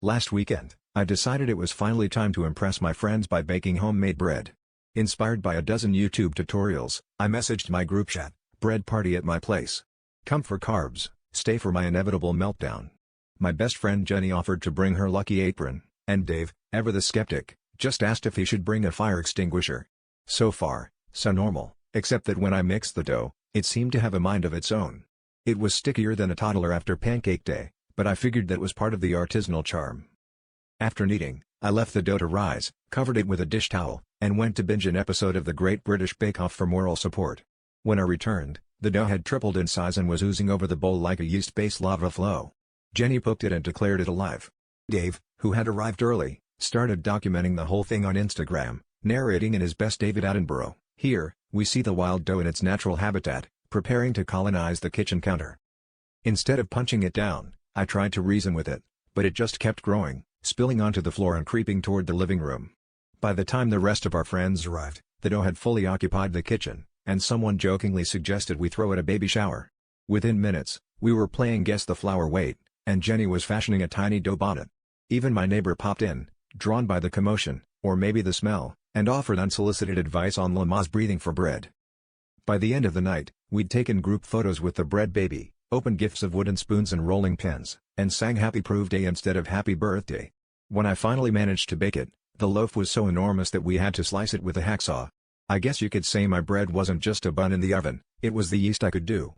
Last weekend, I decided it was finally time to impress my friends by baking homemade bread. Inspired by a dozen YouTube tutorials, I messaged my group chat, "Bread party at my place. Come for carbs, stay for my inevitable meltdown." My best friend Jenny offered to bring her lucky apron, and Dave, ever the skeptic, just asked if he should bring a fire extinguisher. So far, so normal, except that when I mixed the dough, it seemed to have a mind of its own. It was stickier than a toddler after pancake day, but I figured that was part of the artisanal charm. After kneading, I left the dough to rise, covered it with a dish towel, and went to binge an episode of the Great British Bake Off for moral support. When I returned, the dough had tripled in size and was oozing over the bowl like a yeast-based lava flow. Jenny poked it and declared it alive. Dave, who had arrived early, started documenting the whole thing on Instagram, narrating in his best David Attenborough. Here, we see the wild dough in its natural habitat, preparing to colonize the kitchen counter. Instead of punching it down, I tried to reason with it, but it just kept growing, spilling onto the floor and creeping toward the living room. By the time the rest of our friends arrived, the dough had fully occupied the kitchen, and someone jokingly suggested we throw it a baby shower. Within minutes, we were playing Guess the Flour Weight, and Jenny was fashioning a tiny dough bonnet. Even my neighbor popped in, drawn by the commotion, or maybe the smell, and offered unsolicited advice on Lamaze breathing for bread. By the end of the night, we'd taken group photos with the bread baby, opened gifts of wooden spoons and rolling pins, and sang Happy Proof Day instead of Happy Birthday. When I finally managed to bake it, the loaf was so enormous that we had to slice it with a hacksaw. I guess you could say my bread wasn't just a bun in the oven, it was the yeast I could do.